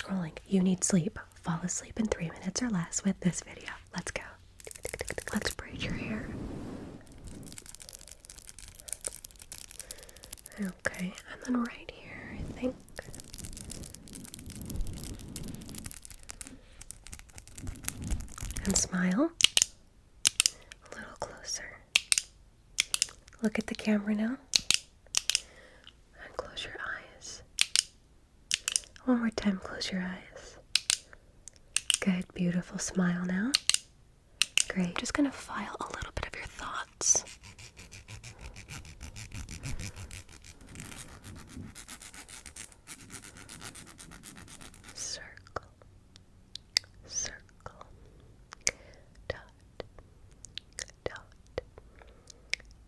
scrolling. You need sleep. Fall asleep in 3 minutes or less with this video. Let's go. Let's braid your hair. Okay, and then right here, I think. And smile. A little closer. Look at the camera now. And close your eyes. One more time, close your eyes. Good, beautiful. Smile now. Great. Just gonna file a little bit of your thoughts. Circle. Circle. Dot. Dot.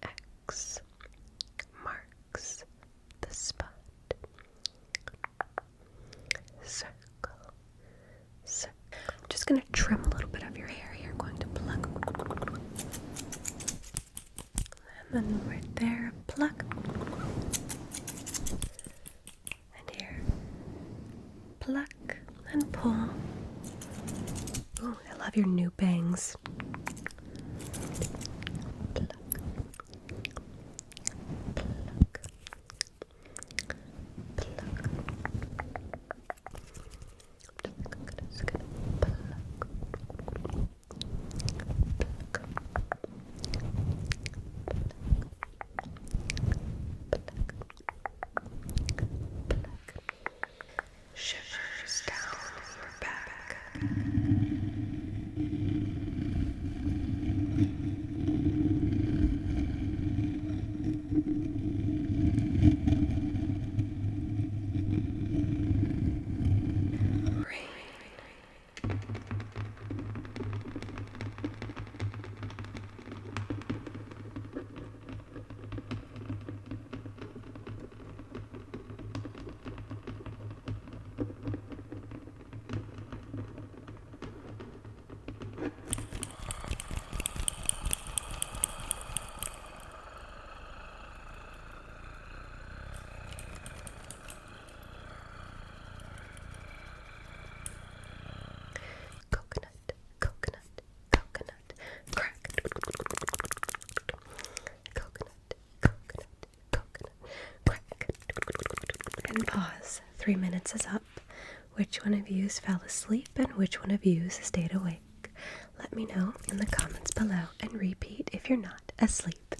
X marks the spot. Circle. Circle. I'm just going to trim a little bit of your hair here. Going to pluck. And then right there, pluck. And here, pluck and pull. Ooh, I love your new bangs. Shivers down your back. And pause. 3 minutes is up. Which one of you fell asleep and which one of you stayed awake? Let me know in the comments below and repeat if you're not asleep.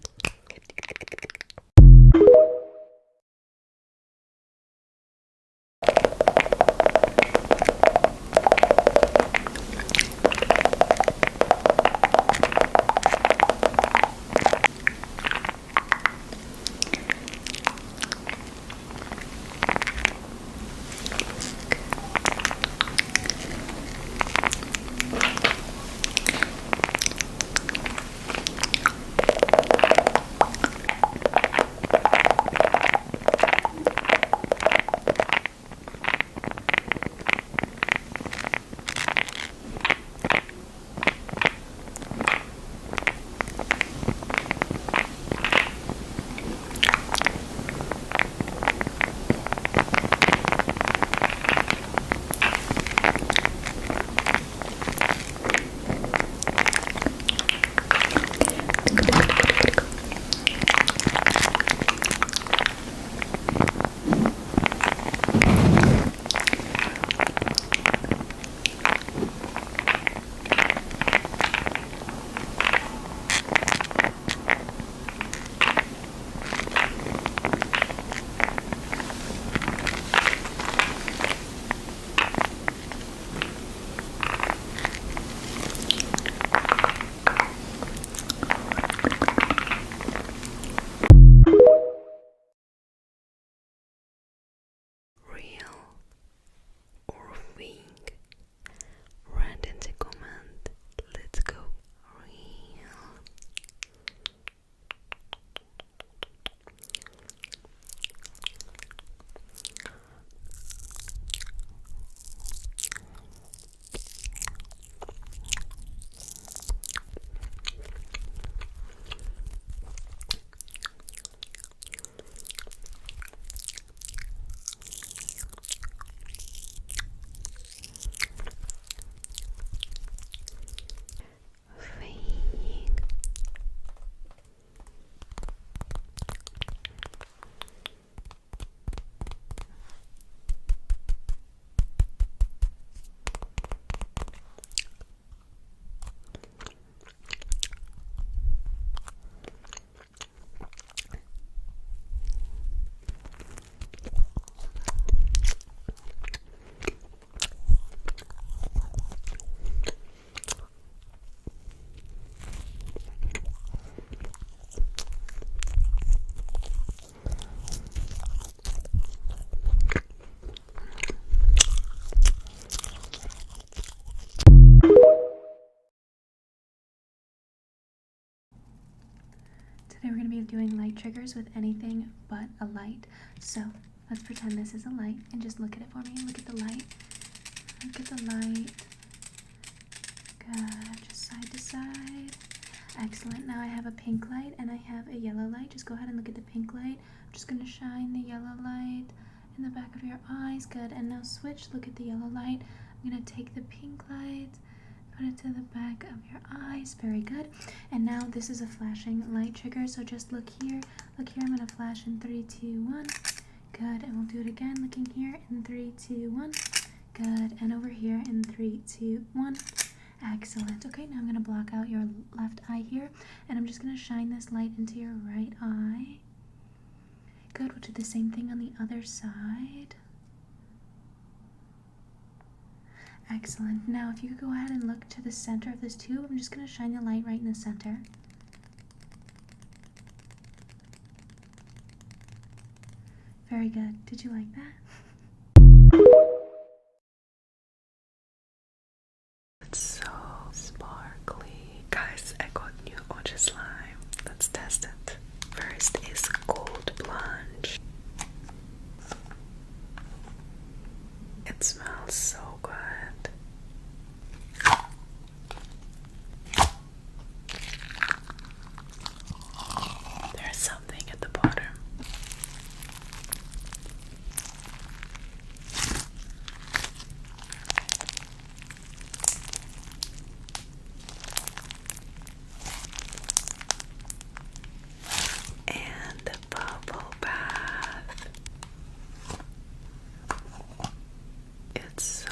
Today we're going to be doing light triggers with anything but a light. So let's pretend this is a light and just look at it for me. Look at the light. Look at the light. Good. Just side to side. Excellent. Now I have a pink light and I have a yellow light. Just go ahead and look at the pink light. I'm just going to shine the yellow light in the back of your eyes. Good. And now switch. Look at the yellow light. I'm going to take the pink light, put it to the back of your eyes. Very good. And now this is a flashing light trigger. So just look here. Look here. I'm going to flash in 3, 2, 1. Good. And we'll do it again. Looking here in 3, 2, 1. Good. And over here in 3, 2, 1. Excellent. Okay, now I'm going to block out your left eye here, and I'm just going to shine this light into your right eye. Good. We'll do the same thing on the other side. Excellent. Now, if you could go ahead and look to the center of this tube, I'm just going to shine the light right in the center. Very good. Did you like that? It's so sparkly. Guys, I got new orange slime. Let's test it. First is Gold Plunge. It smells so good. There's something at the bottom. And the bubble bath. It's so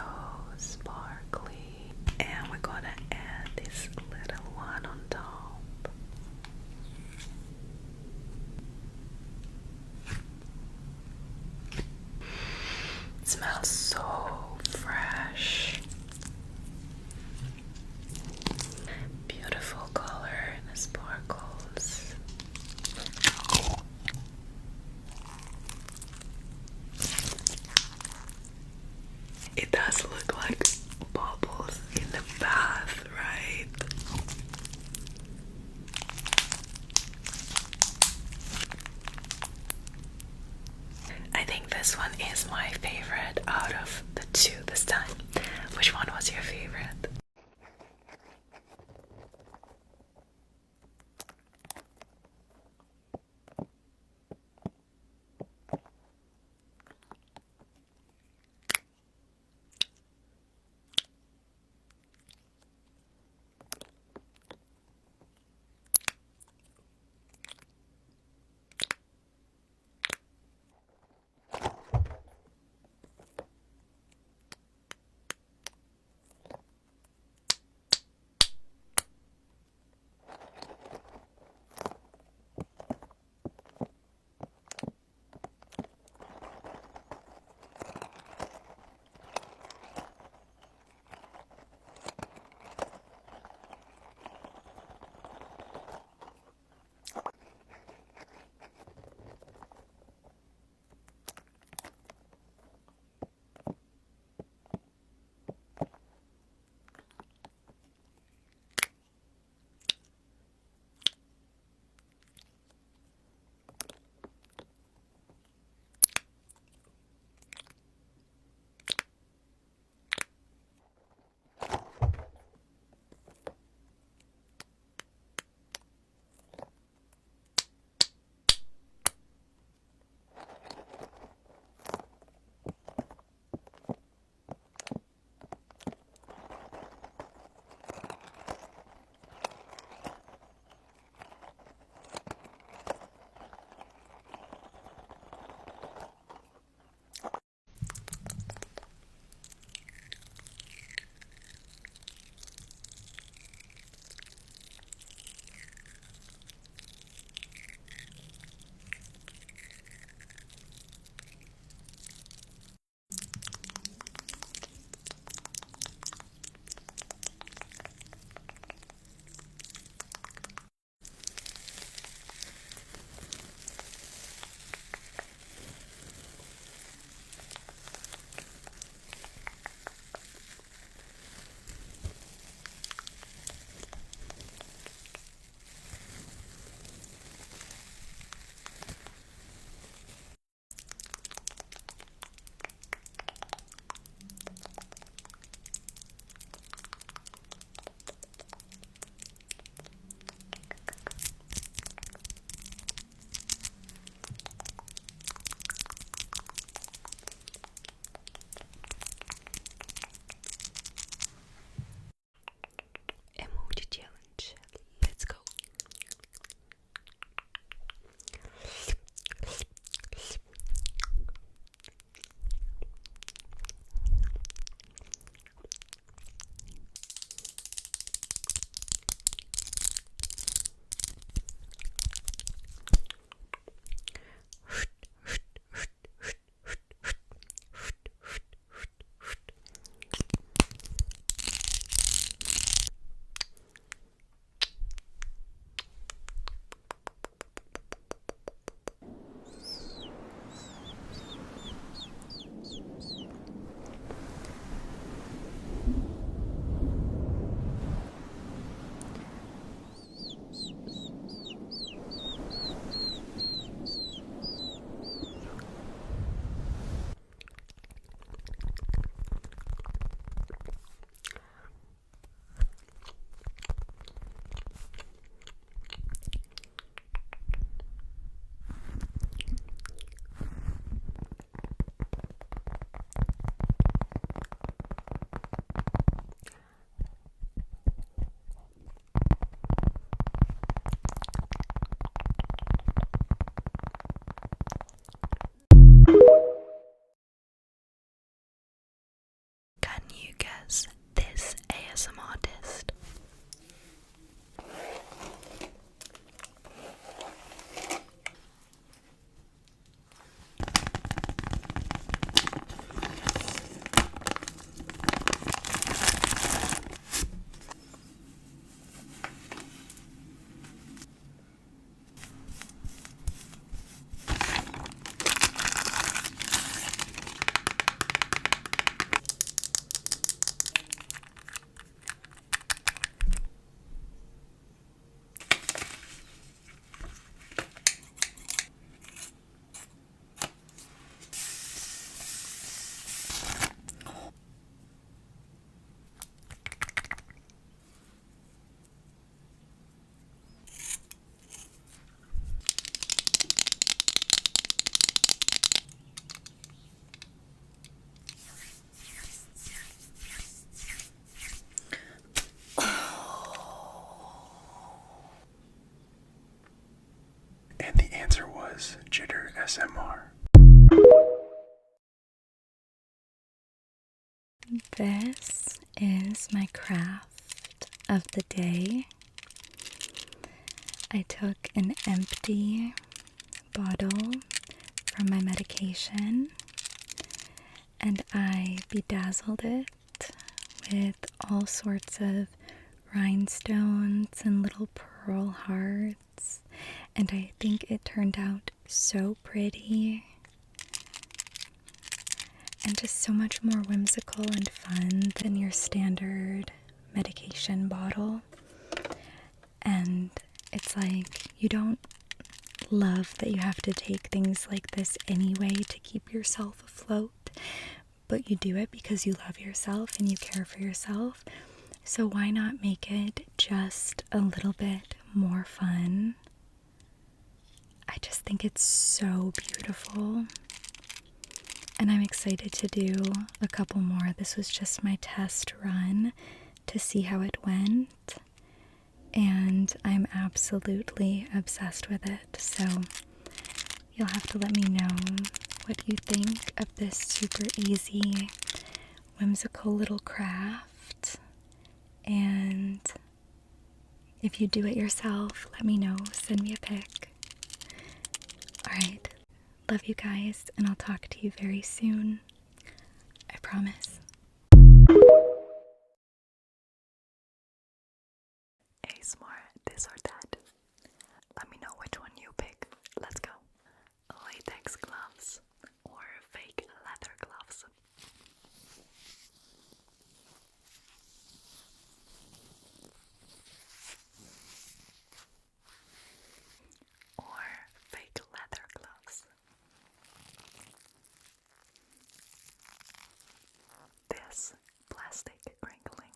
craft of the day. I took an empty bottle from my medication and I bedazzled it with all sorts of rhinestones and little pearl hearts, and I think it turned out so pretty and just so much more whimsical and fun than your standard medication bottle. And it's like, you don't love that you have to take things like this anyway to keep yourself afloat, but you do it because you love yourself and you care for yourself. So why not make it just a little bit more fun? I just think it's so beautiful. And I'm excited to do a couple more. This was just my test run to see how it went. And I'm absolutely obsessed with it. So you'll have to let me know what you think of this super easy, whimsical little craft. And if you do it yourself, let me know. Send me a pic. Alright, love you guys, and I'll talk to you very soon. I promise. ASMR, this or that. Let me know which one you pick. Let's go. Latex gloves or fake leather gloves. Or fake leather gloves. This plastic crinkling.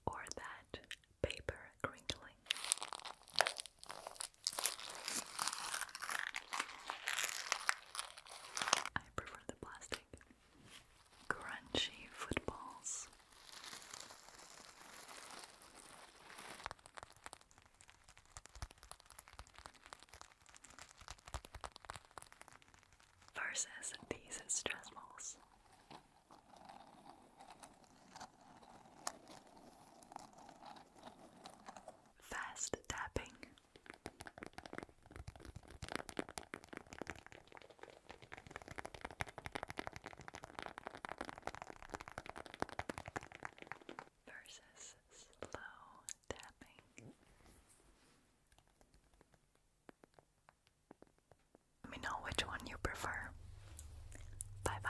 Or that paper crinkling. I prefer the plastic. Crunchy footballs. Versus these stress balls. Fast tapping. Versus slow tapping. Let me know which one you prefer. Bye bye.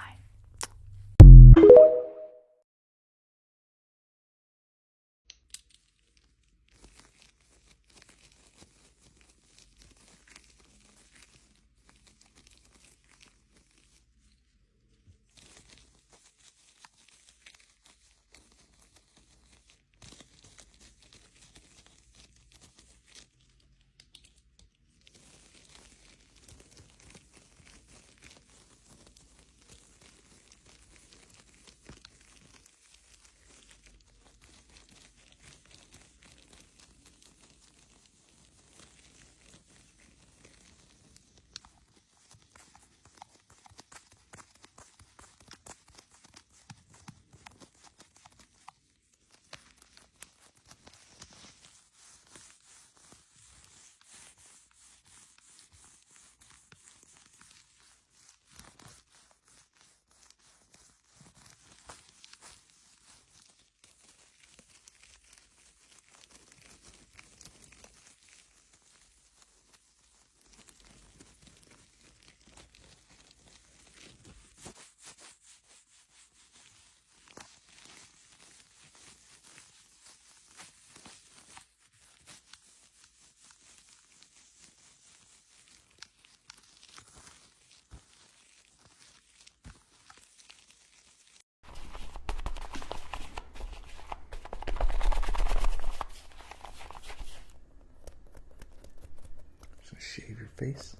Shave your face.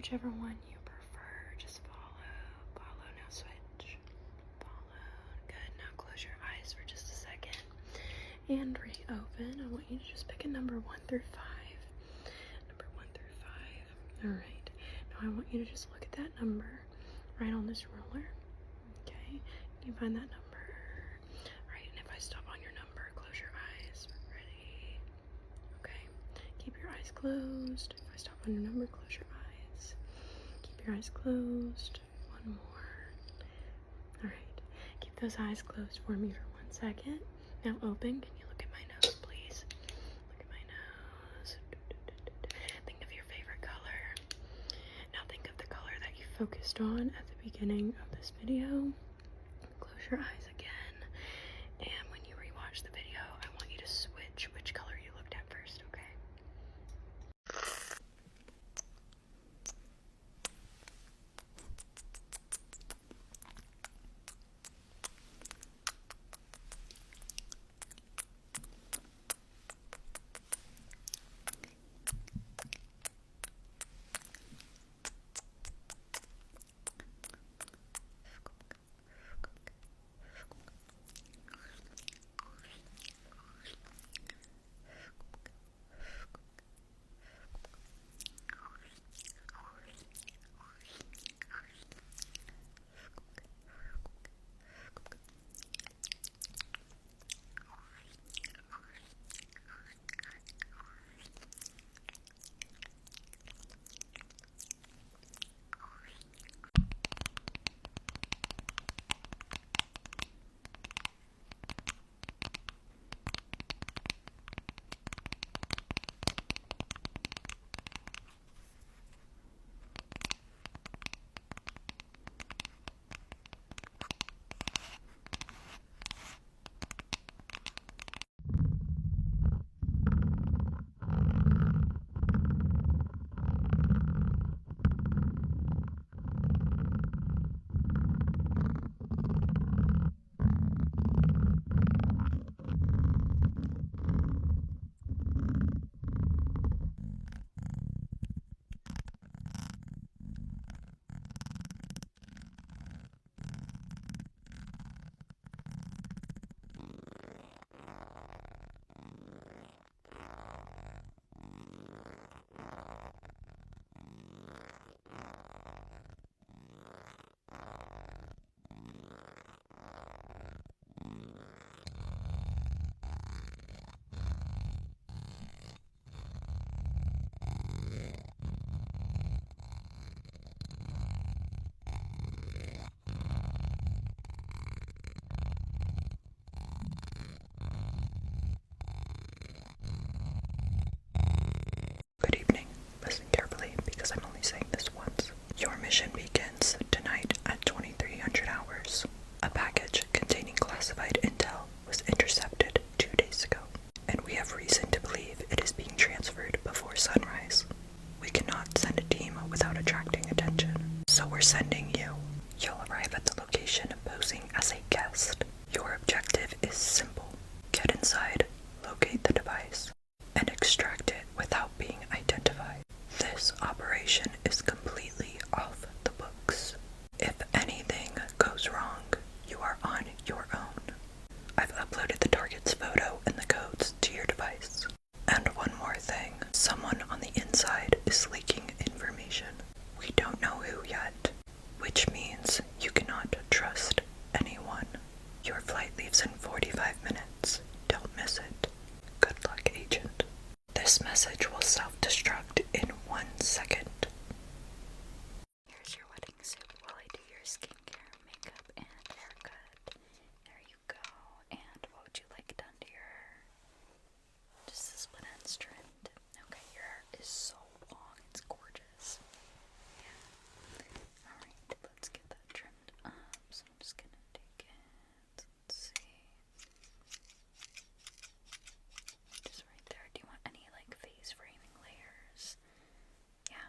whichever one you prefer. Just follow, now switch, follow. Good, now close your eyes for just a second and reopen. I want you to just pick a number 1 through 5. Number 1 through 5. All right, now I want you to just look at that number right on this ruler. Okay, can you find that number? All right, and if I stop on your number, close your eyes. Ready? Okay, keep your eyes closed. If I stop on your number, close your eyes. Keep your eyes closed. One more. All right, keep those eyes closed for me for 1 second. Now open. Can you look at my nose, please? Look at my nose. Think of your favorite color. Now think of the color that you focused on at the beginning of this video. Close your eyes again. And when you rewatch the video, I want you to switch which color you looked at first, okay? Good evening. Listen carefully because I'm only saying this once. Your mission begins tonight at 2300 hours. A package containing classified intel was intercepted 2 days ago, and we have reason to believe it is being transferred before sunrise. We cannot send a team without attracting attention, so we're sending you. You'll arrive at the location posing as a guest. Your objective is simple. Get inside, locate the device, and extract it without being identified. This operation is completely off the books. If anything goes wrong, you are on your own. I've uploaded the target's photo and the codes to your device. And one more thing, someone on the inside is leaking information. We don't know who yet, which means you cannot trust anyone. Your flight leaves in 45 minutes. Don't miss it. Good luck, Agent. This message will self-destruct in 1 second. Here's your wedding suit while I do your skincare, makeup, and haircut. There you go. And what would you like done to your hair? Just the split ends trimmed. Okay, your hair is so long. It's gorgeous. Yeah. Alright, let's get that trimmed up. So I'm just gonna take it. Let's see. Just right there. Do you want any like face framing layers? Yeah.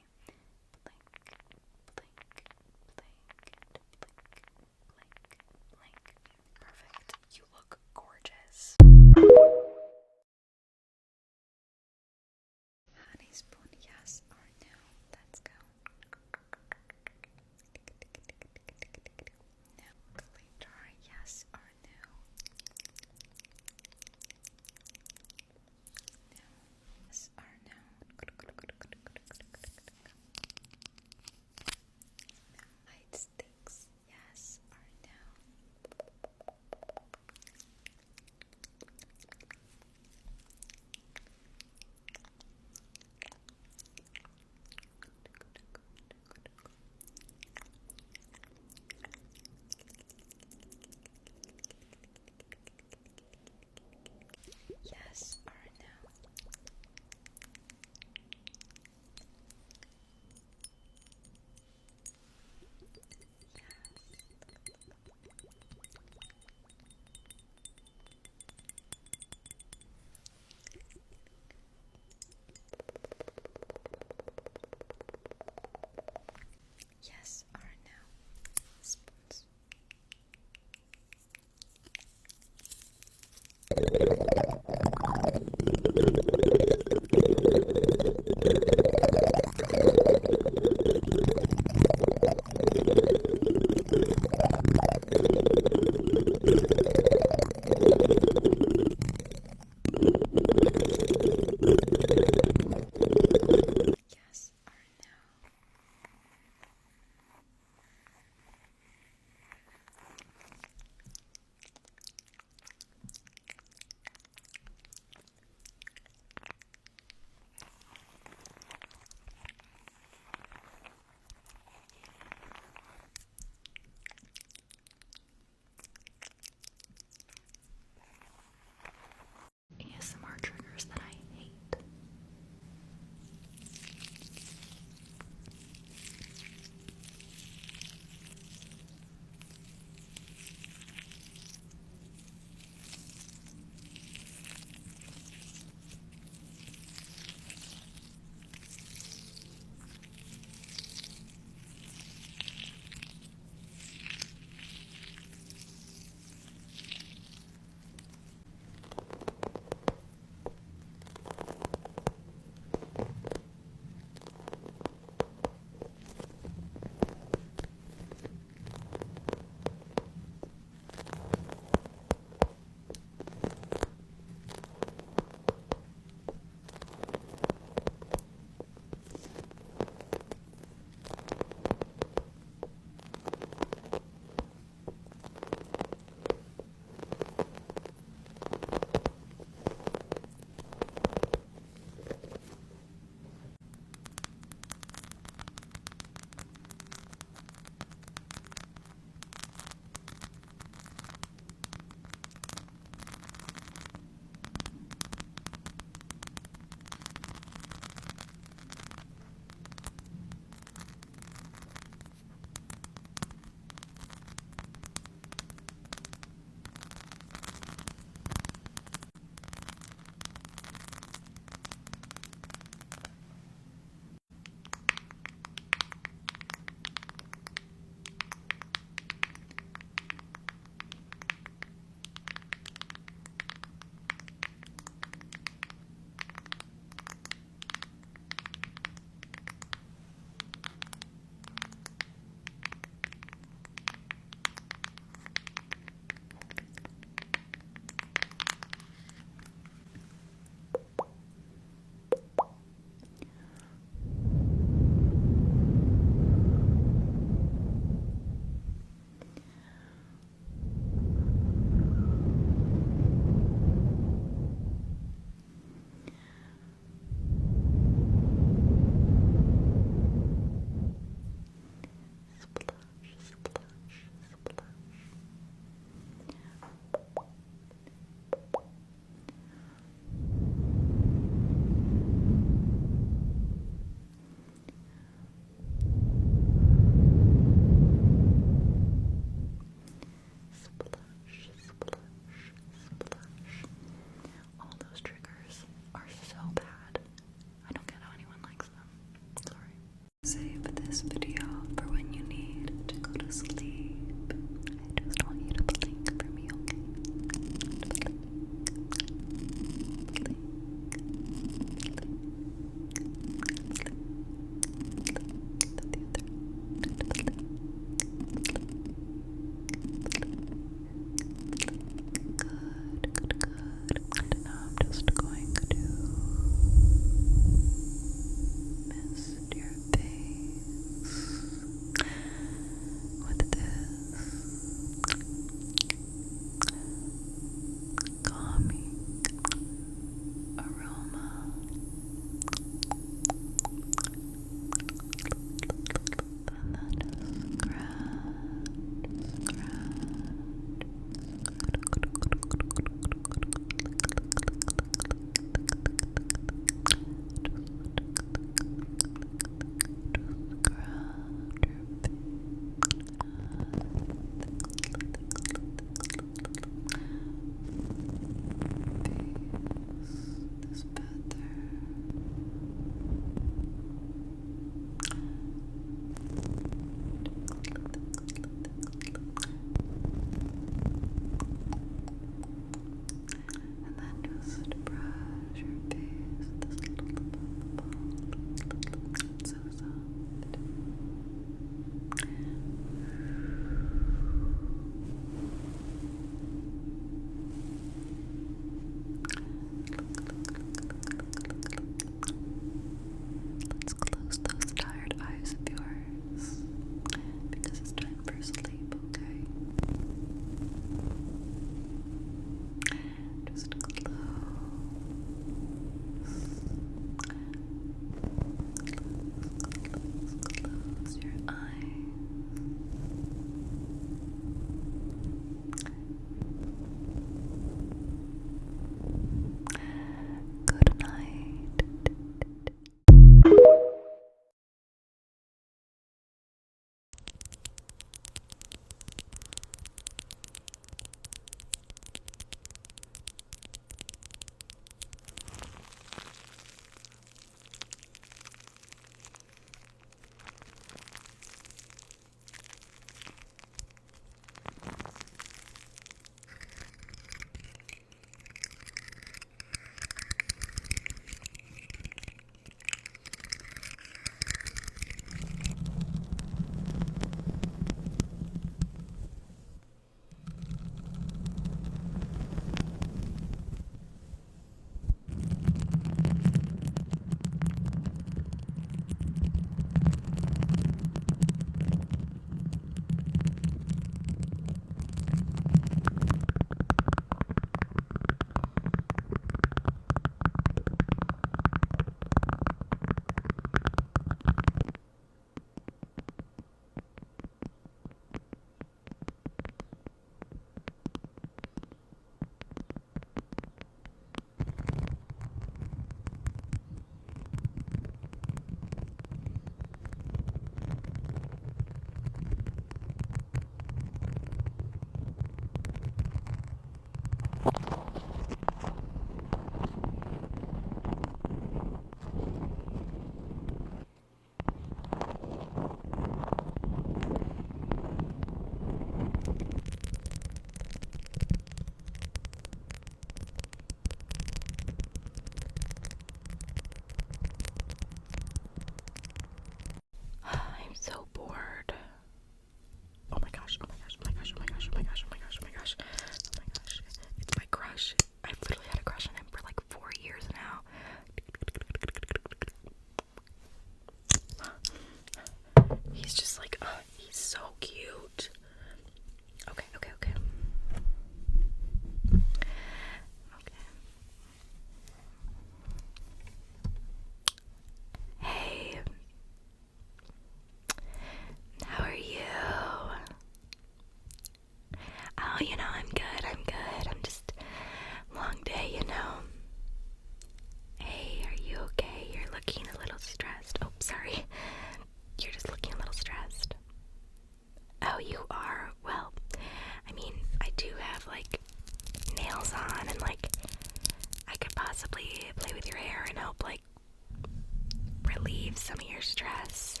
some of your stress.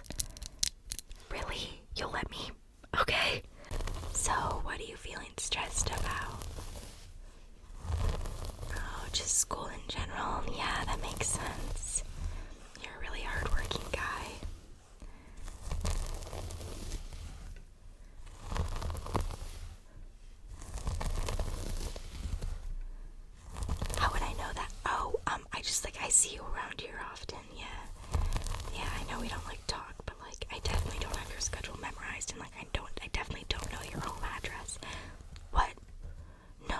Really? You'll let me? Okay. So, what are you feeling stressed about? Oh, just school in general. Yeah, that makes sense. You're a really hardworking guy. How would I know that? Oh, I see you around here often, yeah. Yeah, I know we don't talk, but I definitely don't have your schedule memorized, and I definitely don't know your home address. What? No.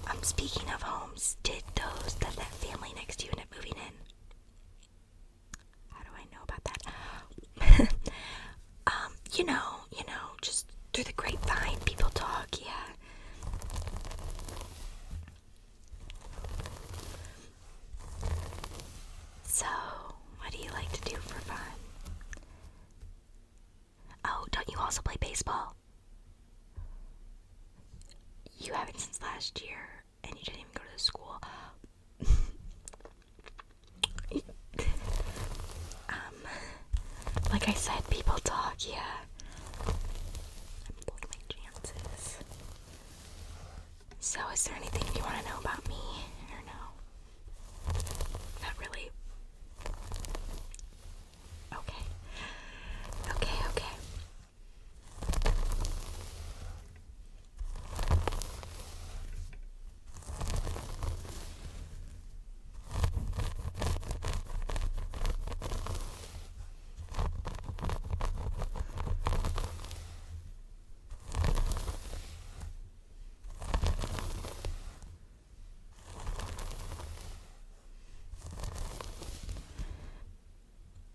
I'm speaking of homes. Did that family next to you end up moving in? How do I know about that? Just through the grapevine, people talk, yeah. So, what do you like to do for fun? Oh, don't you also play baseball? You haven't since last year, and you didn't even go to the school. Like I said, people talk, yeah. I'm blowing my chances. So, is there anything you want to know about me, or no? Not really. Okay.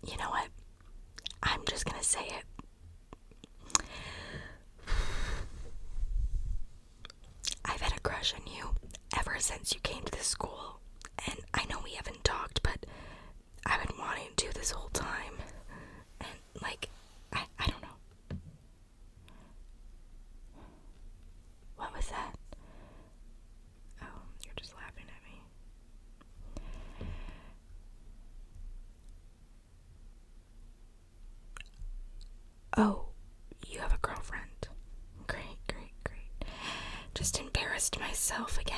You know what? I'm just gonna say it. I've had a crush on you ever since you came to this school. And I know we haven't talked, but I've been wanting to this whole time. And, I don't know. What was that? Oh, you're just laughing at me. Oh, you have a girlfriend. Great. Just embarrassed myself again.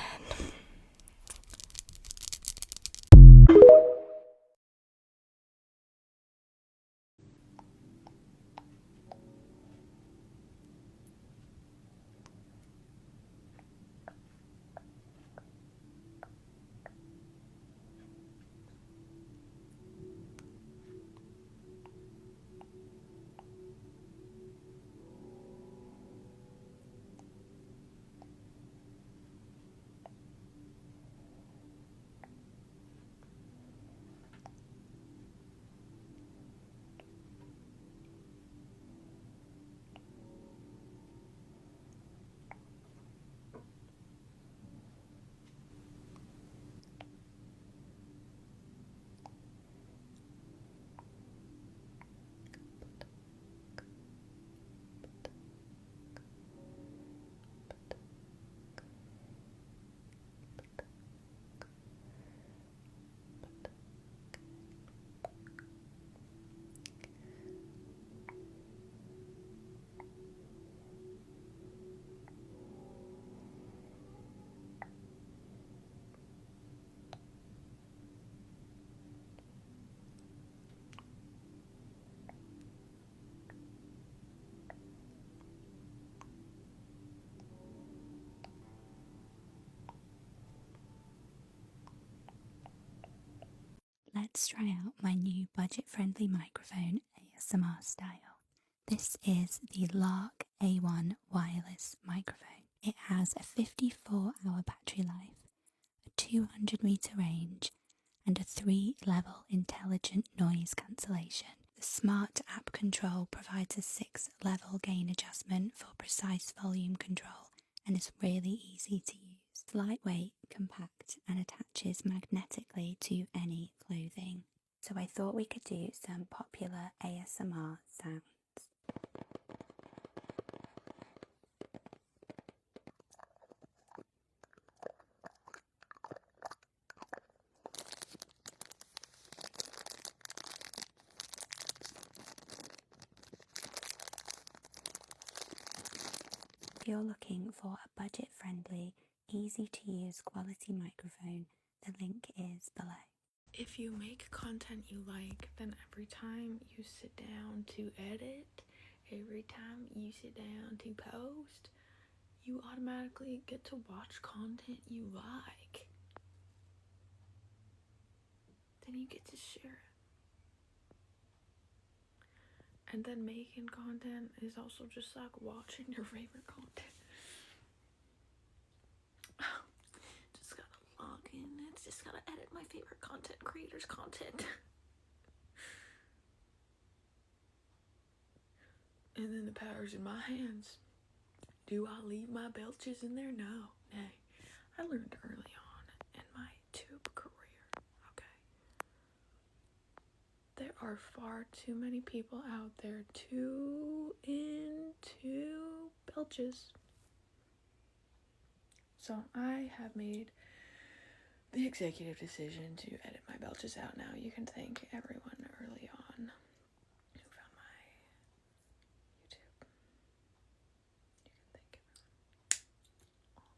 Let's try out my new budget-friendly microphone ASMR style. This is the Lark A1 wireless microphone. It has a 54-hour battery life, a 200-meter range, and a 3-level intelligent noise cancellation. The smart app control provides a 6-level gain adjustment for precise volume control and is really easy to use. It's lightweight, compact, and attaches magnetically to any clothing. So I thought we could do some popular ASMR sounds. If you're looking for a budget-friendly, easy-to-use quality microphone, the link is below. If you make content you like, then every time you sit down to edit, every time you sit down to post, you automatically get to watch content you like. Then you get to share it. And then making content is also just like watching your favorite content. Just gotta log in. It's just gotta edit my favorite content creators' content. And then the power's in my hands. Do I leave my belches in there? No. Nay. I learned early on in my tube career. There are far too many people out there too into belches. So I have made the executive decision to edit my belches out now. You can thank everyone early on who found my YouTube. You can thank everyone. All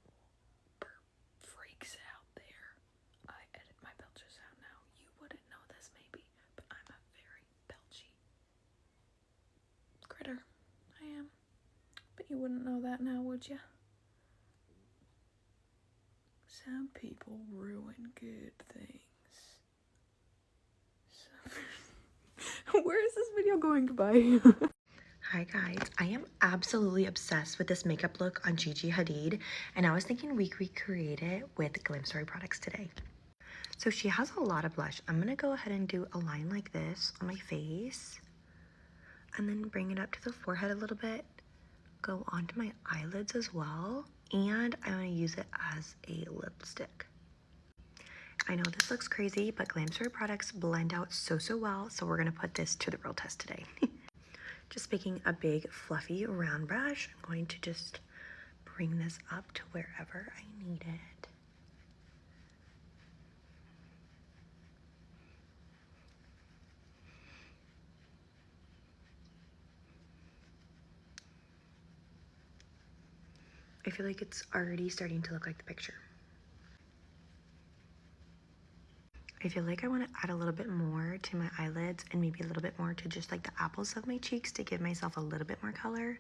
freaks out there. I edit my belches out now. You wouldn't know this maybe, but I'm a very belchy critter. I am. But you wouldn't know that now, would you? Some people ruin good things. Where is this video going? Goodbye. Hi guys, I am absolutely obsessed with this makeup look on Gigi Hadid, and I was thinking we recreate it with Glam Story products today. So she has a lot of blush. I'm gonna go ahead and do a line like this on my face, and then bring it up to the forehead a little bit, go onto my eyelids as well, and I'm gonna use it as a lipstick. I know this looks crazy, but Glam Story products blend out so well, so we're gonna put this to the real test today. Just picking a big fluffy round brush, I'm going to just bring this up to wherever I need it. I feel like it's already starting to look like the picture. I feel like I want to add a little bit more to my eyelids and maybe a little bit more to just like the apples of my cheeks to give myself a little bit more color.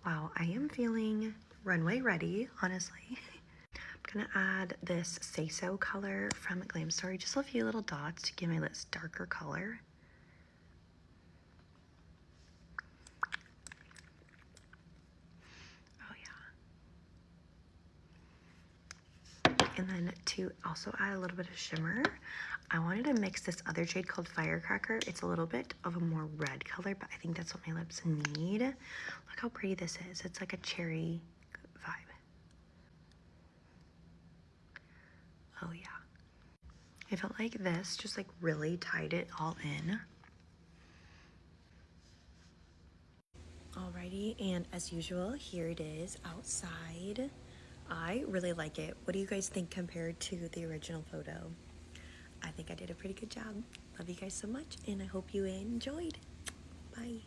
Wow, I am feeling runway ready, honestly. I'm gonna add this Say So color from Glam Story, just a few little dots to give my lips darker color. Oh yeah. And then to also add a little bit of shimmer, I wanted to mix this other shade called Firecracker. It's a little bit of a more red color, but I think that's what my lips need. Look how pretty this is. It's like a cherry vibe. Oh yeah. I felt like this just like really tied it all in. Alrighty, and as usual, here it is outside. I really like it. What do you guys think compared to the original photo? I think I did a pretty good job. Love you guys so much, and I hope you enjoyed. Bye.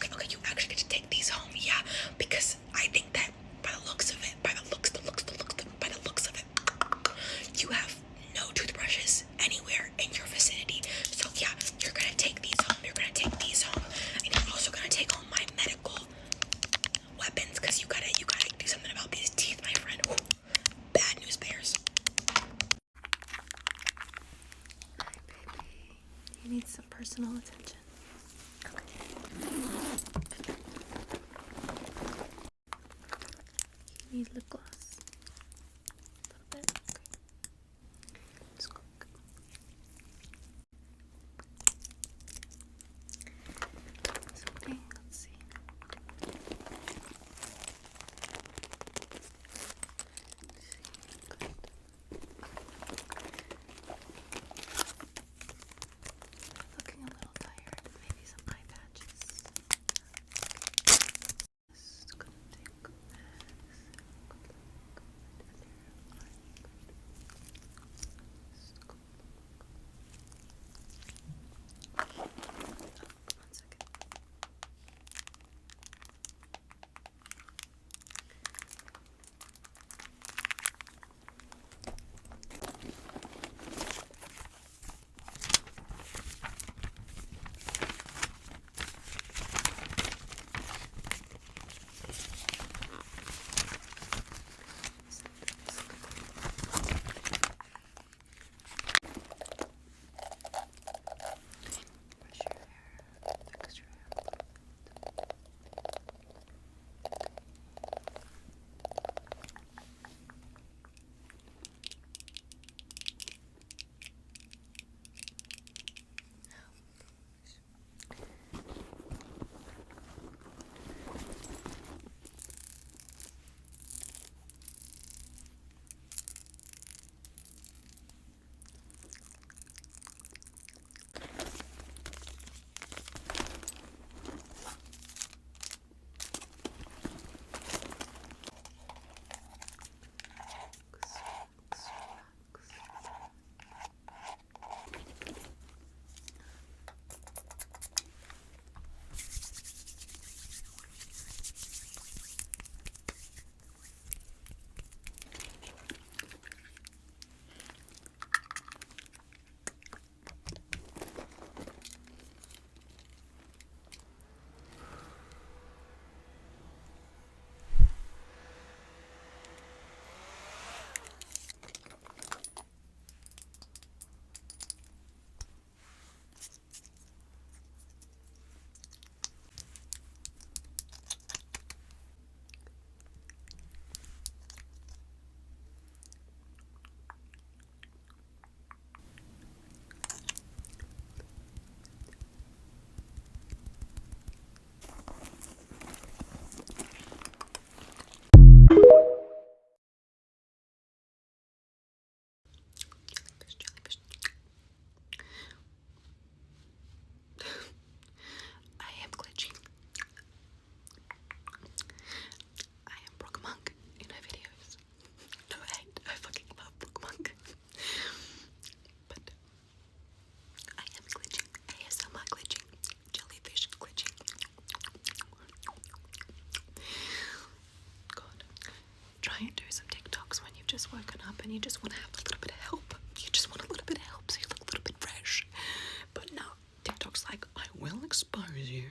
Okay, you actually get to take these home, yeah, because I think that by the looks of it, by the looks of it, you have no toothbrushes anywhere in your vicinity. So yeah, you're gonna take these home. And you're also gonna take home my medical weapons, because you gotta do something about these teeth, my friend. Ooh, bad news bears. Hi, baby. You need some personal attention. You need lip gloss. A little bit. Okay. Just quick. It's okay. Let's see. Good. Looking a little tired. Maybe some eye patches. Just gonna take this. One second. Brush your hair, fix your hair a little bit. Jellyfish. I am glitching. I am Brooke Monk in my videos. No hate, I fucking love Brooke Monk. But I am glitching. ASMR glitching. Jellyfish glitching. God. Try and do some TikToks when you've just woken up and you just want to have a little bit of help. You just want a little bit of help so you look a little bit fresh. But no, TikTok's like, I will expose you.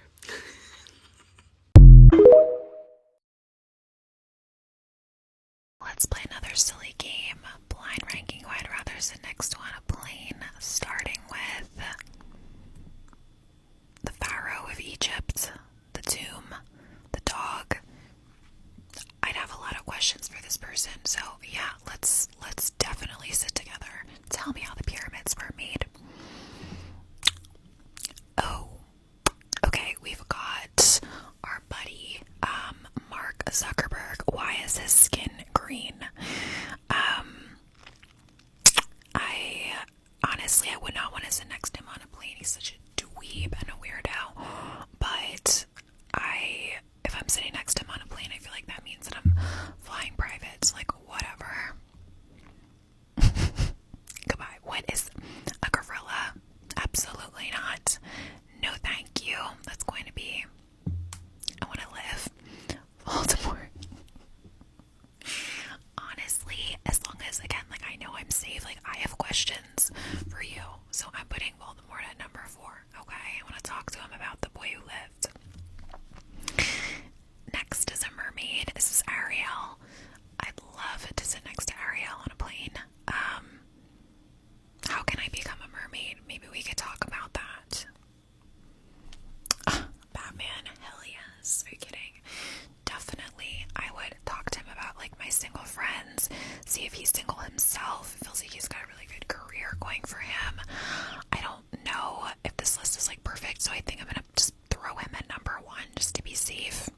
Let's play another silly game. Blind ranking who I'd rather sit next to on a plane, starting with the Pharaoh of Egypt, the tomb, the dog. I'd have a lot of questions for this person, so yeah, let's definitely sit together. Tell me how the pyramids were made. Oh, okay, we've got our buddy, Mark Zuckerberg. Why is his skin green? I honestly, I would not want to sit next to him on a plane. He's such a dweeb and a weirdo. But if I'm sitting next to him on a plane, I feel like that means that I'm flying private. So, like, whatever. Goodbye. What is a gorilla? Absolutely not. No, thank you. That's going to be next is a mermaid. This is Ariel. I'd love to sit next to Ariel on a plane. How can I become a mermaid? Maybe we could talk about that. Batman, hell yes. Are you kidding? Definitely, I would talk to him about like my single friends, see if he's single himself. It feels like he's got a really good career going for him. I don't know if this list is like perfect, so I think I'm gonna just throw him at number 1 just to be safe.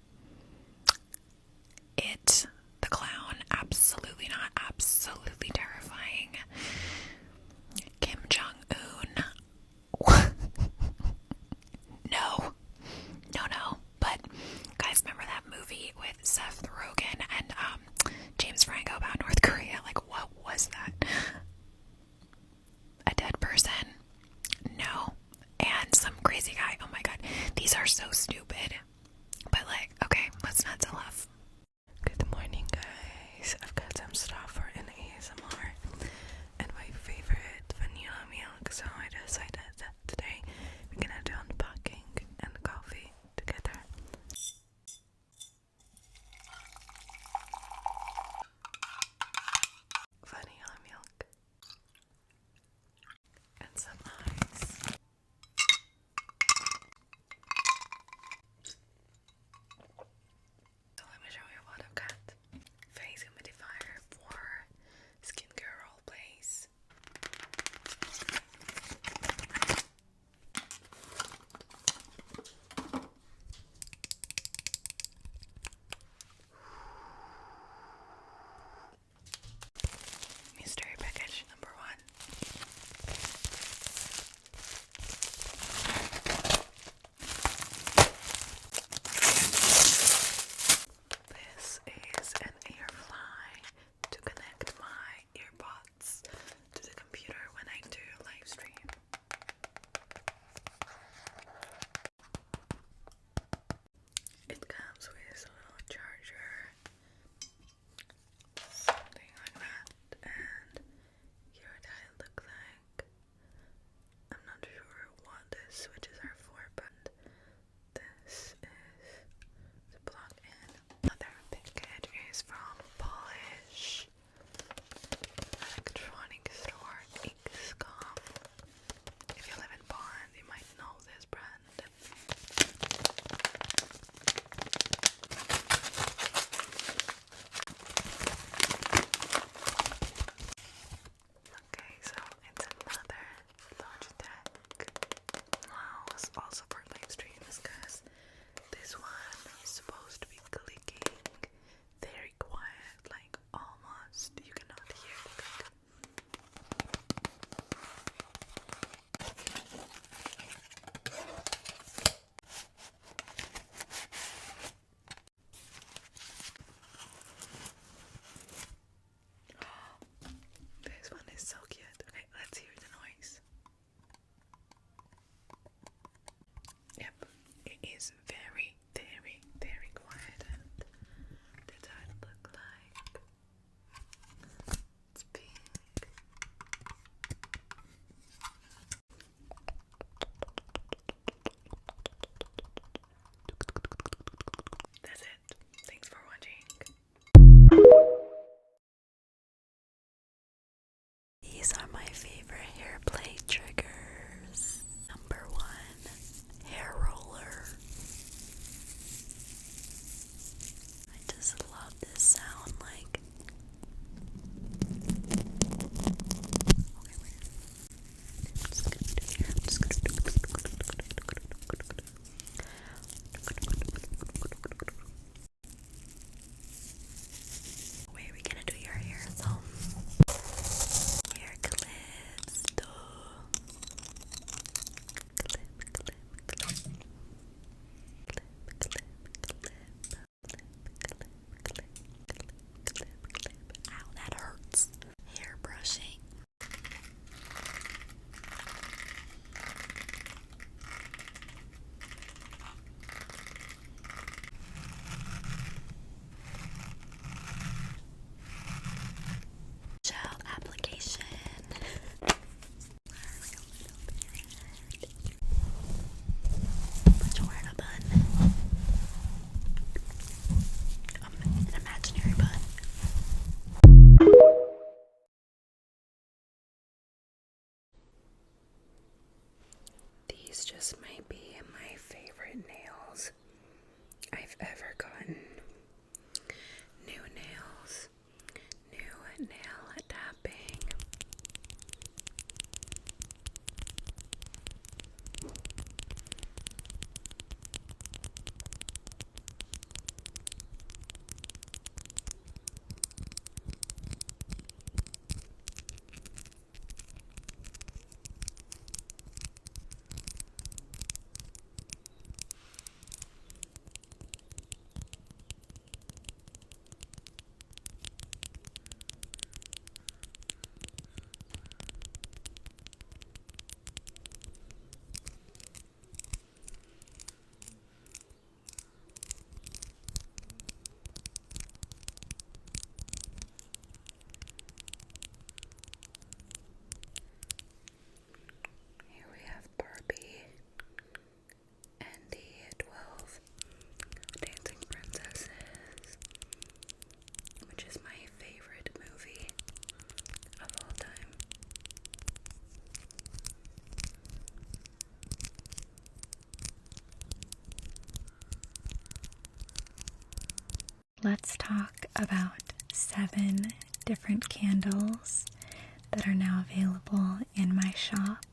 let's talk about 7 different candles that are now available in my shop,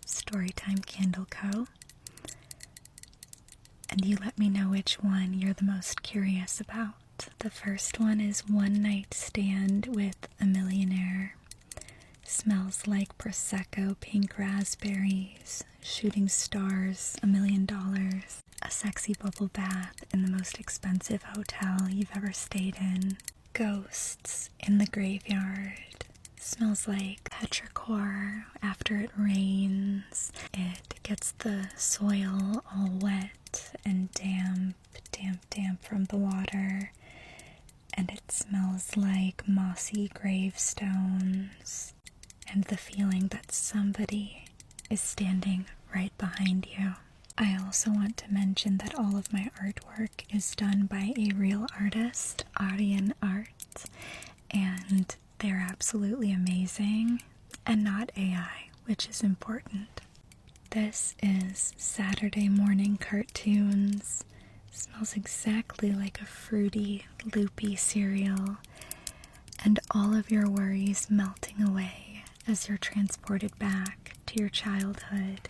Storytime Candle Co. And you let me know which one you're the most curious about. The first one is One Night Stand with a Millionaire. Smells like Prosecco, pink raspberries, shooting stars, $1 million, a sexy bubble bath in the most expensive hotel you've ever stayed in, ghosts in the graveyard, smells like petrichor after it rains, it gets the soil all wet and damp from the water, and it smells like mossy gravestones, and the feeling that somebody is standing right behind you. I also want to mention that all of my artwork is done by a real artist, Aryan Art, and they're absolutely amazing and not AI, which is important. This is Saturday Morning Cartoons. Smells exactly like a fruity, loopy cereal, and all of your worries melting away as you're transported back to your childhood.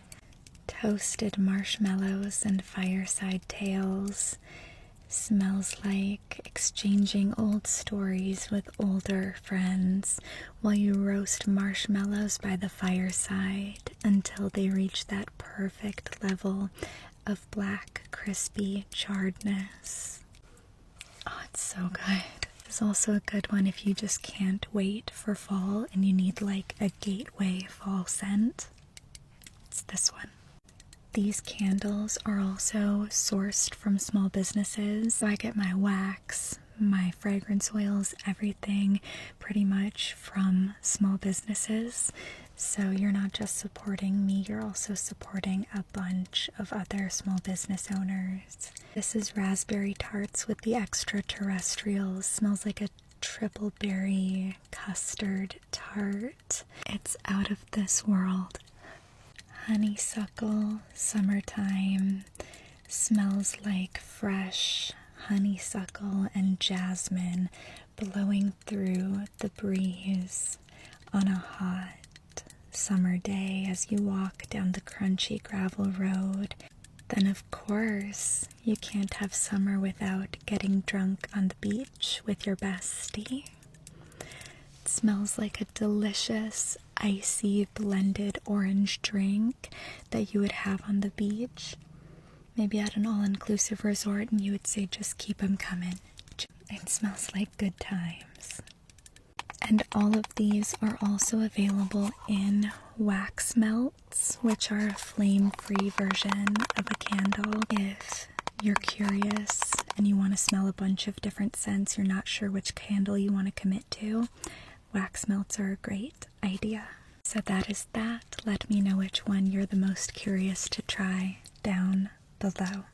Toasted marshmallows and fireside tales. Smells like exchanging old stories with older friends while you roast marshmallows by the fireside until they reach that perfect level of black, crispy charredness. Oh, it's so good. It's also a good one if you just can't wait for fall and you need like a gateway fall scent. It's this one. These candles are also sourced from small businesses. So I get my wax, my fragrance oils, everything pretty much from small businesses. So you're not just supporting me, you're also supporting a bunch of other small business owners. This is raspberry tarts with the extraterrestrials. Smells like a triple berry custard tart. It's out of this world. Honeysuckle, summertime, smells like fresh honeysuckle and jasmine blowing through the breeze on a hot summer day as you walk down the crunchy gravel road. Then of course, you can't have summer without getting drunk on the beach with your bestie. It smells like a delicious, icy, blended orange drink that you would have on the beach. Maybe at an all-inclusive resort and you would say, just keep them coming. It smells like good times. And all of these are also available in wax melts, which are a flame-free version of a candle. If you're curious and you want to smell a bunch of different scents, you're not sure which candle you want to commit to, wax melts are a great idea. So that is that. Let me know which one you're the most curious to try down below.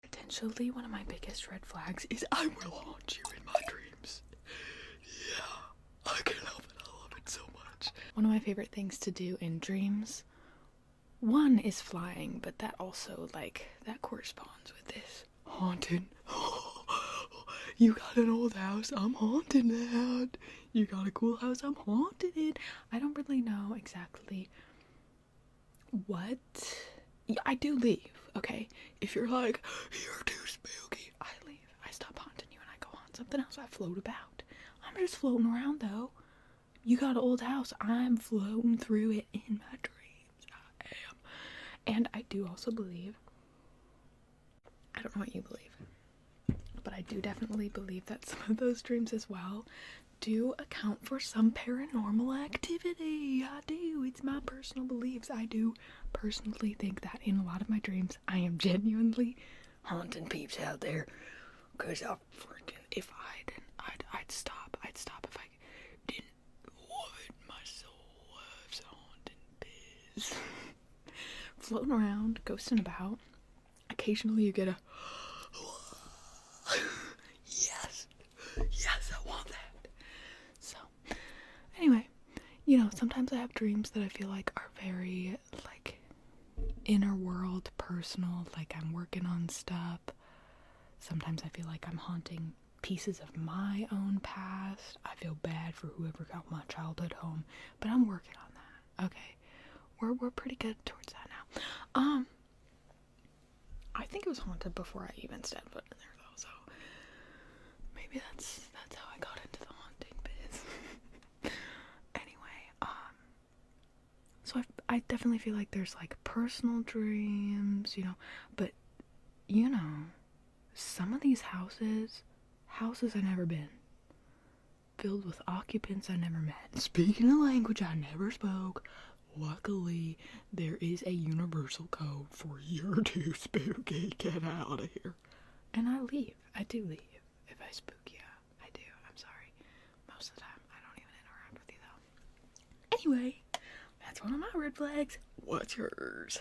Potentially one of my biggest red flags is I will haunt you in my dreams. Yeah, I can't help it. I love it so much. One of my favorite things to do in dreams, one is flying, but that also, like, that corresponds with this. Haunted. You got an old house, I'm haunted that. You got a cool house, I'm haunted it. I don't really know exactly what. Yeah, I do leave, okay? If you're like, you're too spooky, I leave. I stop haunting you and I go on something else. I float about. I'm just floating around though. You got an old house, I'm floating through it in my dreams. I am. And I do also believe, I don't know what you believe, but I do definitely believe that some of those dreams as well do account for some paranormal activity. I do. It's my personal beliefs. I do personally think that in a lot of my dreams, I am genuinely haunting peeps out there. Cause if I didn't, I'd stop. I'd stop if I didn't want my soul loves haunting biz. Floating around, ghosting about. Occasionally you get a yes, I want that. So, anyway, sometimes I have dreams that I feel like are very, like, inner world, personal, like I'm working on stuff. Sometimes I feel like I'm haunting pieces of my own past. I feel bad for whoever got my childhood home, but I'm working on that. Okay, we're pretty good towards that now. I think it was haunted before I even stepped foot in there, though. So maybe that's how I got into the haunting biz. Anyway, so I definitely feel like there's like personal dreams, but some of these houses I've never been, filled with occupants I never met, speaking a language I never spoke. Luckily, there is a universal code for "you're too spooky, get out of here." And I leave. I do leave if I spook you. I do. I'm sorry. Most of the time, I don't even interact with you, though. Anyway, that's one of my red flags. What's yours?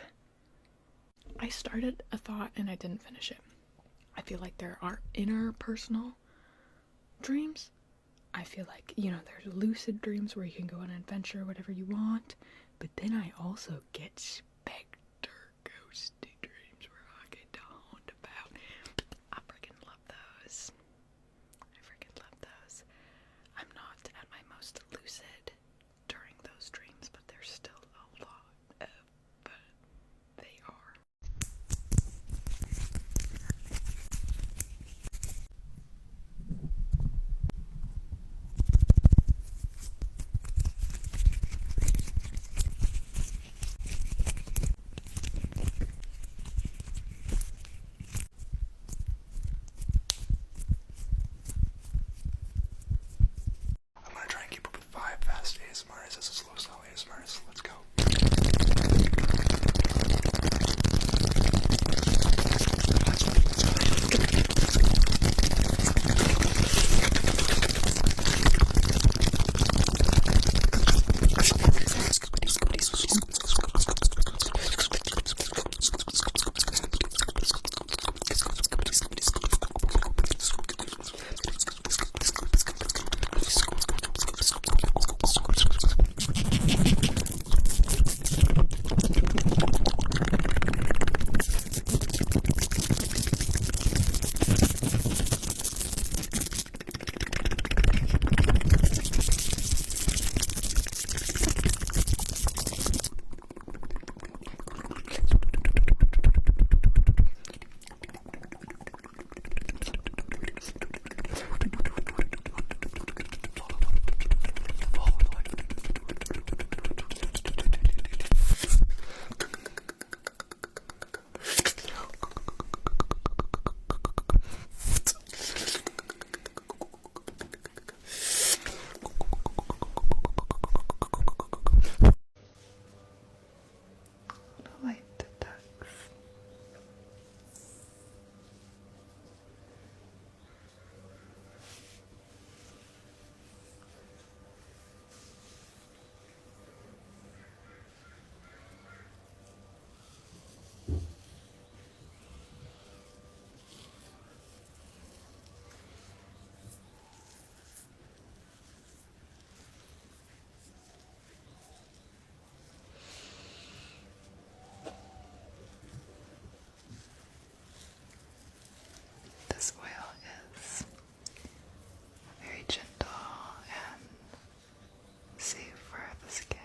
I started a thought and I didn't finish it. I feel like there are interpersonal dreams. I feel like, there's lucid dreams where you can go on an adventure, whatever you want. But then I also get specter, ghosty dreams where I get to haunt about. I freaking love those. I'm not at my most lucid during those dreams, but there's still a lot of fun. They are. I'm gonna try and keep up with 5 fast ASMRs as a slow style ASMRs. Let's go. This oil is very gentle and safe for the skin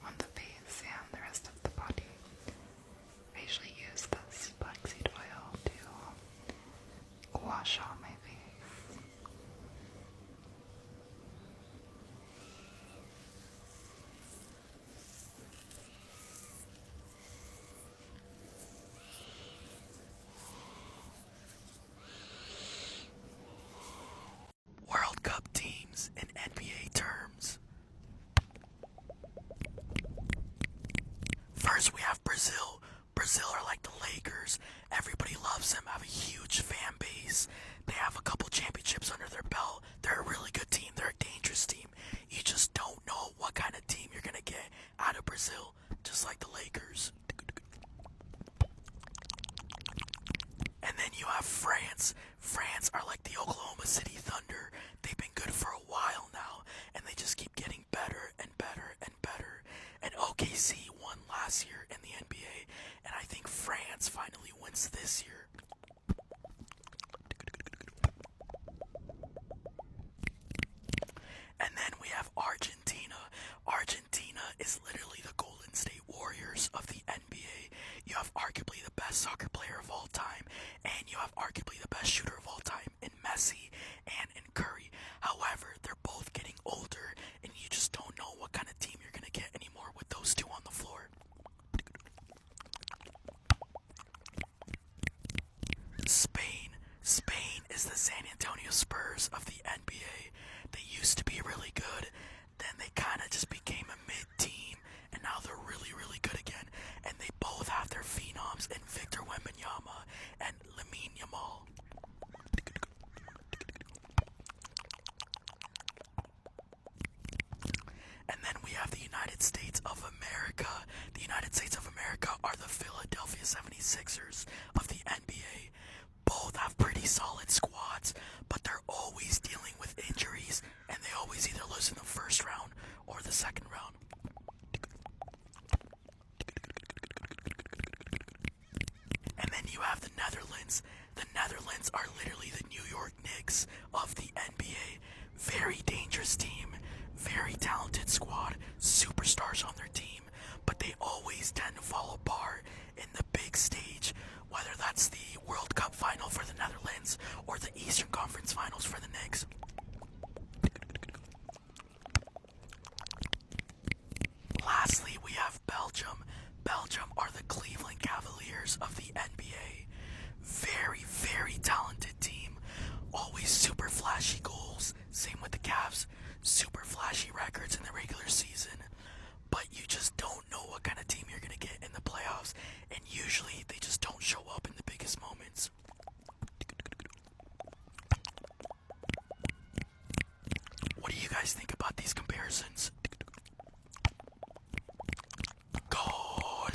on the face and the rest of the body. I usually use this blackseed oil to wash on my face. Lakers. Everybody loves them, have a huge fan base. They have a couple championships under their belt. They're a really good team. They're a dangerous team. You just don't know what kind of team you're going to get out of Brazil, just like the Lakers. And then you have France. France are like the Oklahoma City Thunder. They've been good for a while now, and they just keep getting better and better and better. And OKC won last year in the NBA, and I think France finally wins this year. And then we have Argentina. Argentina is literally the Golden State Warriors of the NBA. You have arguably the best soccer player of all time, and you have arguably the best shooter of all time in Messi and in Curry. However, they're both getting older, and you just don't know what kind of team you're going to get anymore with those two on the floor. Spain is the San Antonio Spurs of the NBA. They used to be really good, then they kind of just became a mid-team, and now they're really, really good again. And they both have their phenoms in Victor Wembanyama and Lamine Yamal. And then we have the United States of America. The United States of America are the Philadelphia 76ers of the NBA. Both have pretty solid squads, but they're always dealing with injuries, and they always either lose in the first round or the second round. And then you have the Netherlands. The Netherlands are literally the New York Knicks of the NBA. Very dangerous team, very talented squad, superstars on their team, but they always tend to fall apart in the big stage, whether that's the World Cup final for the Netherlands or the Eastern Conference finals for the Knicks. Lastly, we have Belgium. Belgium are the Cleveland Cavaliers of the NBA. Very, very talented team. Always super flashy goals. Same with the Cavs. Super flashy records in the regular season. But you just don't know what kind of team you're going to get in the playoffs. And usually they just don't show up in the biggest moments. What do you guys think about these comparisons? Golazo!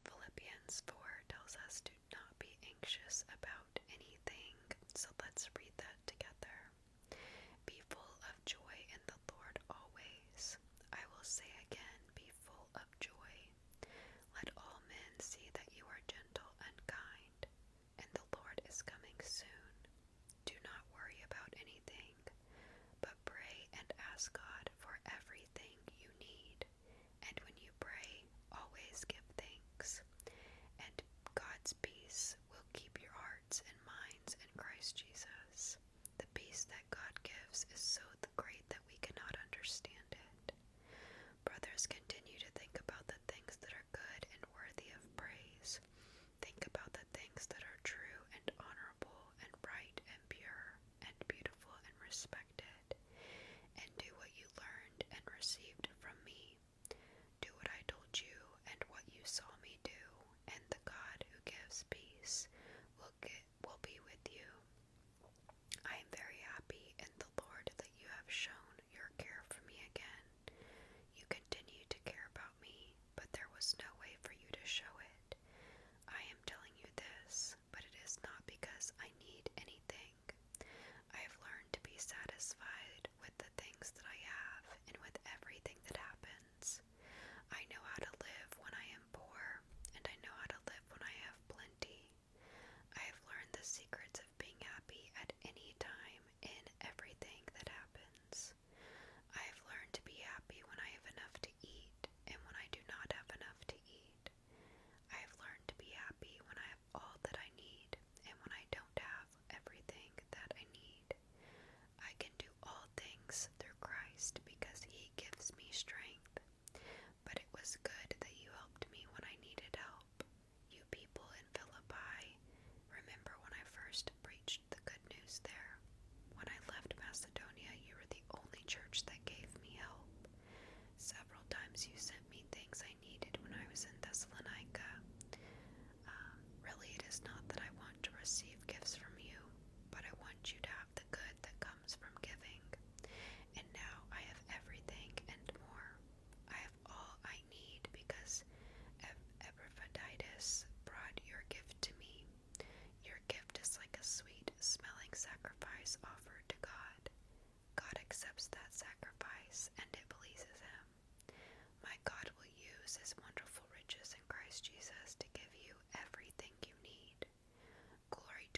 Philippians 4 tells us to not be anxious about anything. So let's read that together. Be full of joy in the Lord always. I will say again, be full of joy. Let all men see that you are gentle and kind, and the Lord is coming soon. Do not worry about anything, but pray and receive gifts from you, but I want you to have the good that comes from giving. And now I have everything and more. I have all I need because Epaphroditus brought your gift to me. Your gift is like a sweet smelling sacrifice offered to God. God accepts that sacrifice and it pleases him. My God will use his wonderful riches in Christ Jesus to give you everything you need. Glory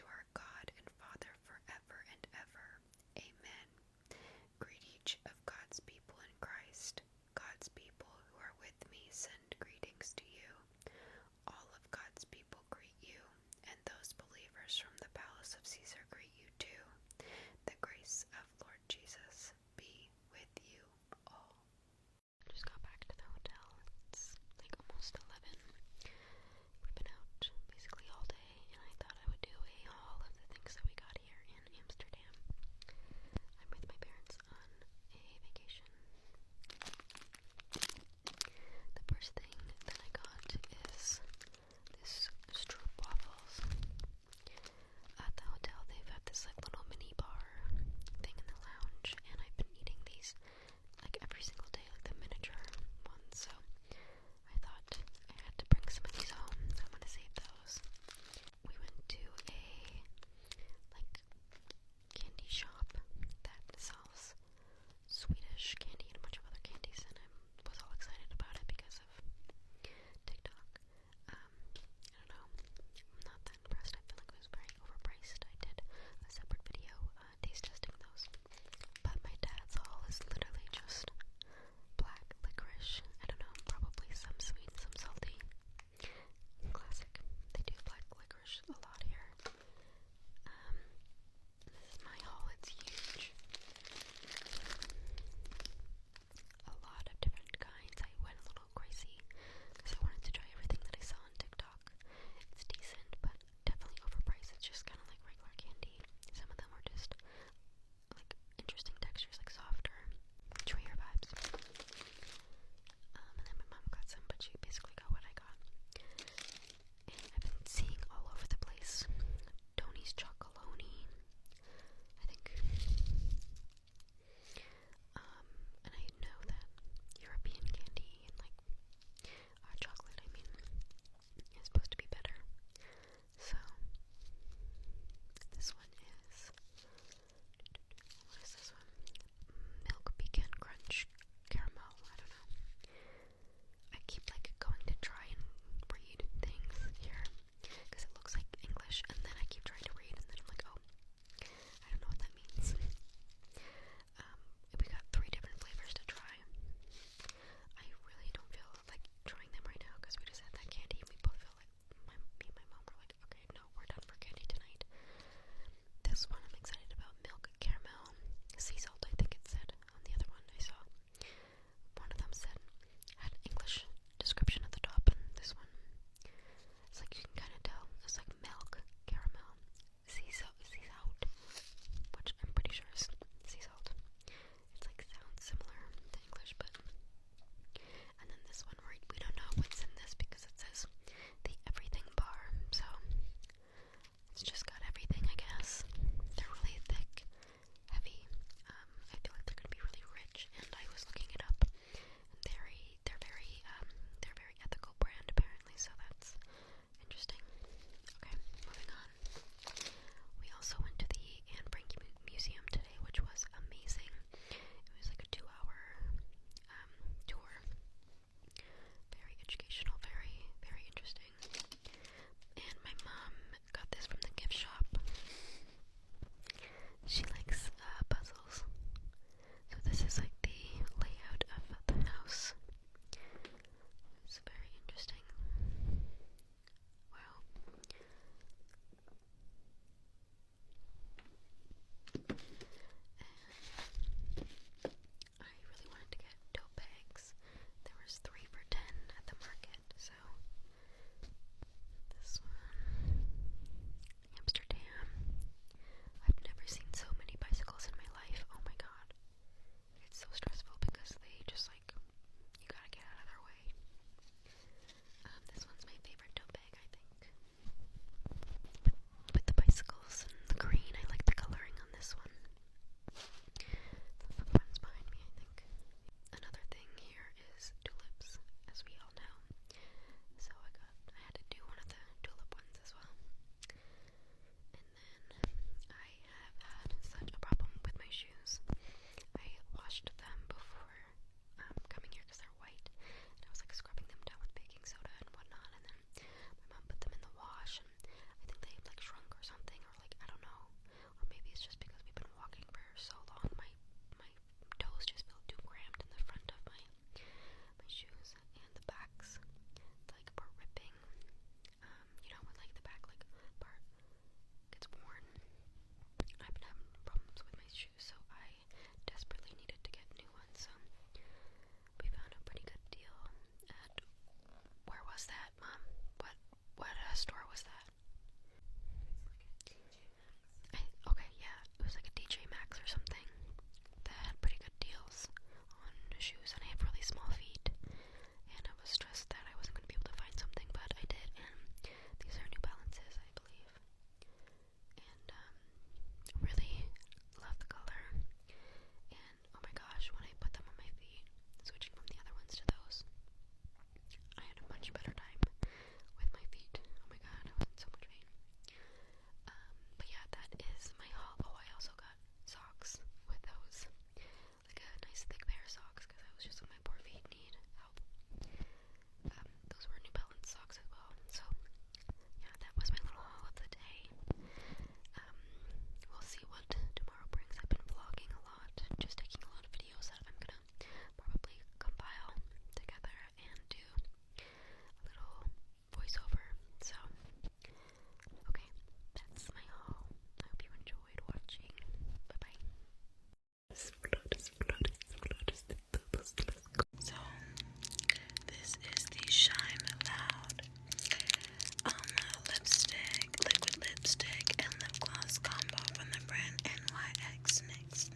lipstick and lip gloss combo from the brand NYX. NYX.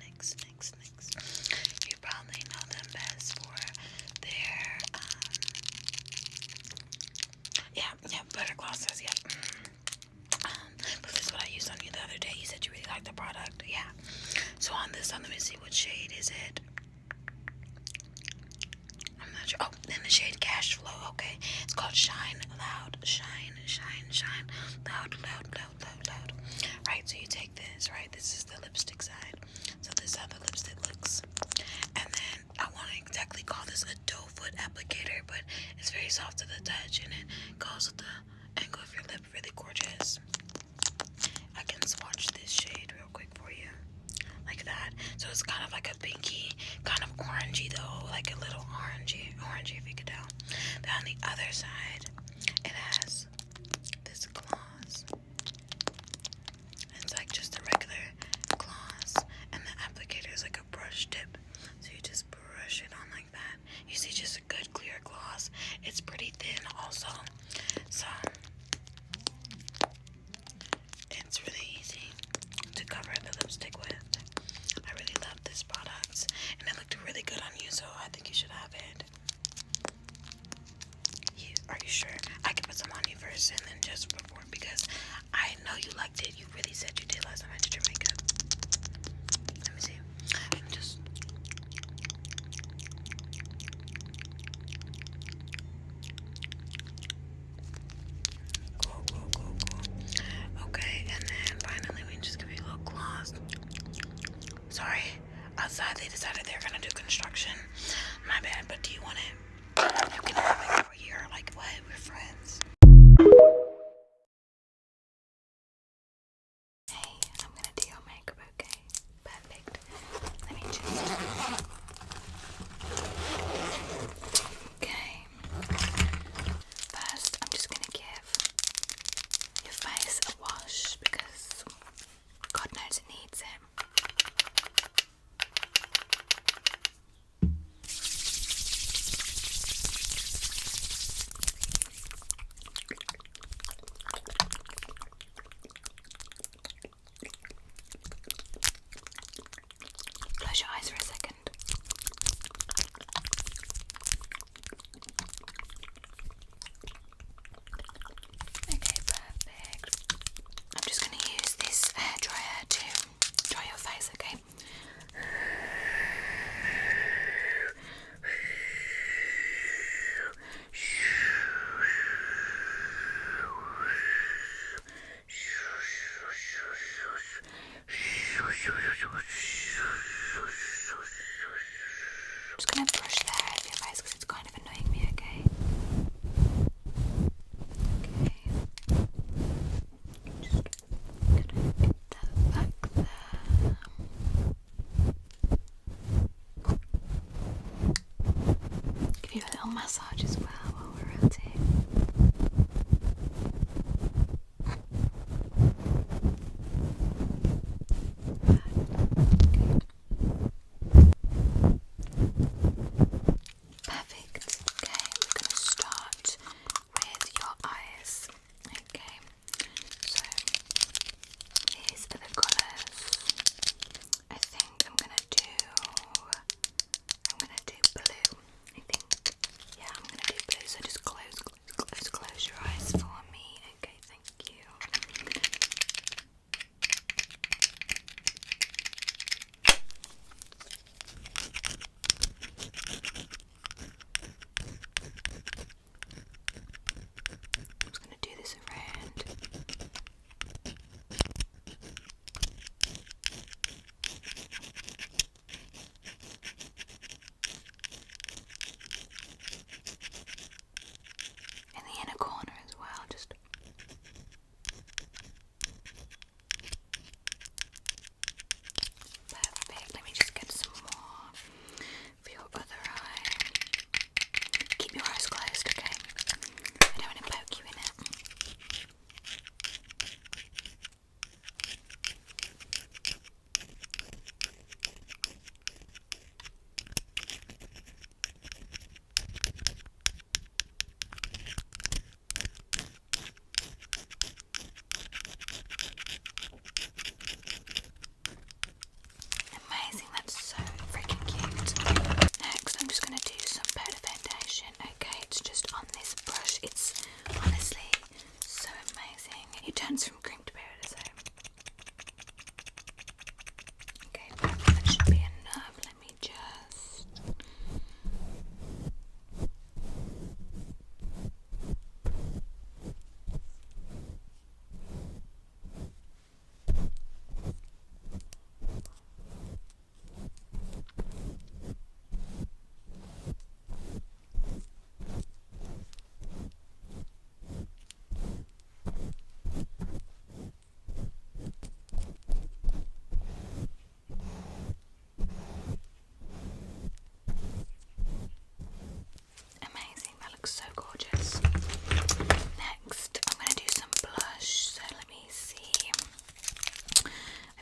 You probably know them best for their butter glosses. But this is what I used on you the other day. You said you really liked the product. Yeah. So on this one, let me see, what shade is it? I'm not sure. Oh, in the shade Cash Flow. Okay. It's called Shine Loud. Shine. Loud. Right, so you take this, right? This is the lipstick side. So this is how the lipstick looks. And then I want to exactly call this a doe foot applicator, but it's very soft to the touch and it goes with the angle of your lip, really gorgeous. I can swatch this shade real quick for you. Like that. So it's kind of like a pinky, kind of orangey though, like a little orangey if you could tell. Then on the other side, it has this gloss. It's like just a regular gloss, and the applicator is like a brush tip. So you just brush it on like that. You see just a good clear gloss. It's pretty thin also. So it's really easy to cover the lipstick with. I really love this product, and it looked really good on you, so I think you should have it. Are you sure? I can put some on you first and then just report, because I know you liked it. You really said you did last time I did your makeup. Let me see. I'm just... Cool. Okay, and then finally we just give you a little gloss. Sorry, outside they decided they're gonna do construction. My bad, but do you want it? You can have it over here, like what? We're friends. Hey, I'm gonna do your makeup, okay? Perfect. Let me just... Okay. First, I'm just gonna give your face a wash, because God knows it needs it.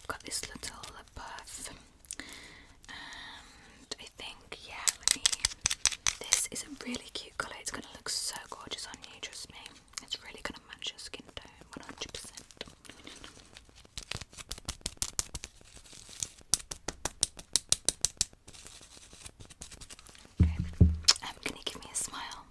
got this little puff, and I think, yeah, this is a really cute colour. It's going to look so gorgeous on you, trust me. It's really going to match your skin tone 100%. Okay, can you give me a smile?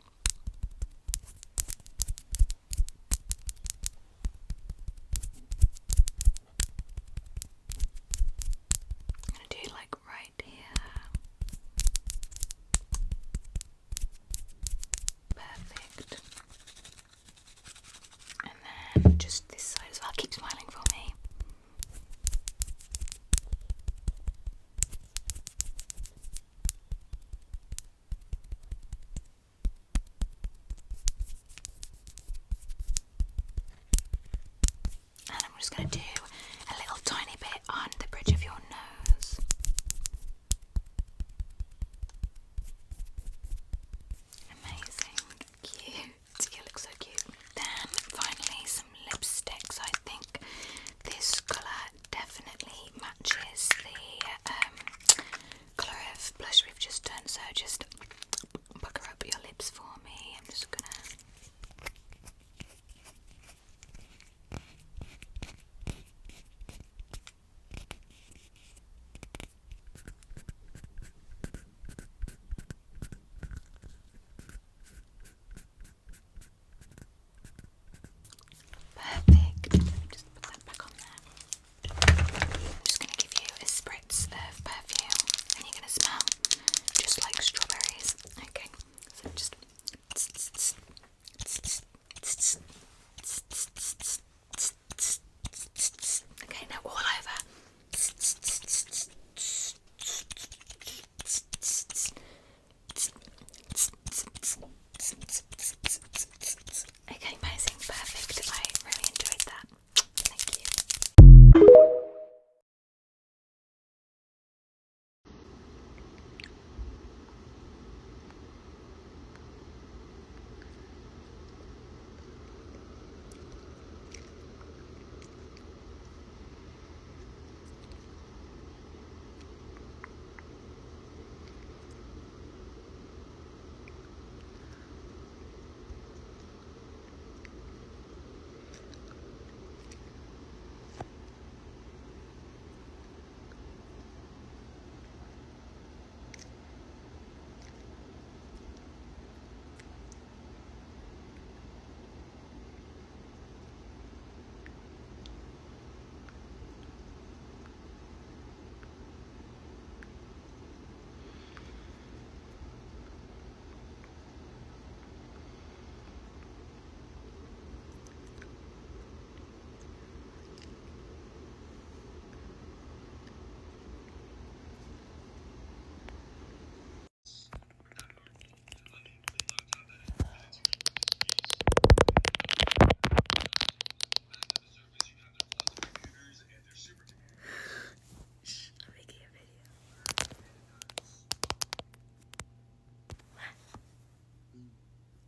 I'm going to do like right here. Perfect. And then just this side as well. Keep smiling for me. And I'm just going to do a little tiny bit on the bridge of your nose. Amazing. Cute. You look so cute. Then finally some lipsticks. I think this colour definitely matches the colour of blush we've just done. So just pucker up your lips for me. I'm just gonna... Perfect. Let me just put that back on there. I'm just going to give you a spritz of perfume and you're going to smell just like strawberries. Okay, so just... Okay, now all over. Okay, amazing, perfect. I really enjoyed that. Thank you.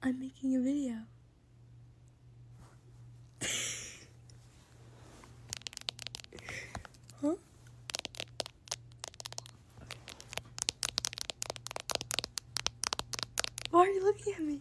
I'm making a video. Huh? Why are you looking at me?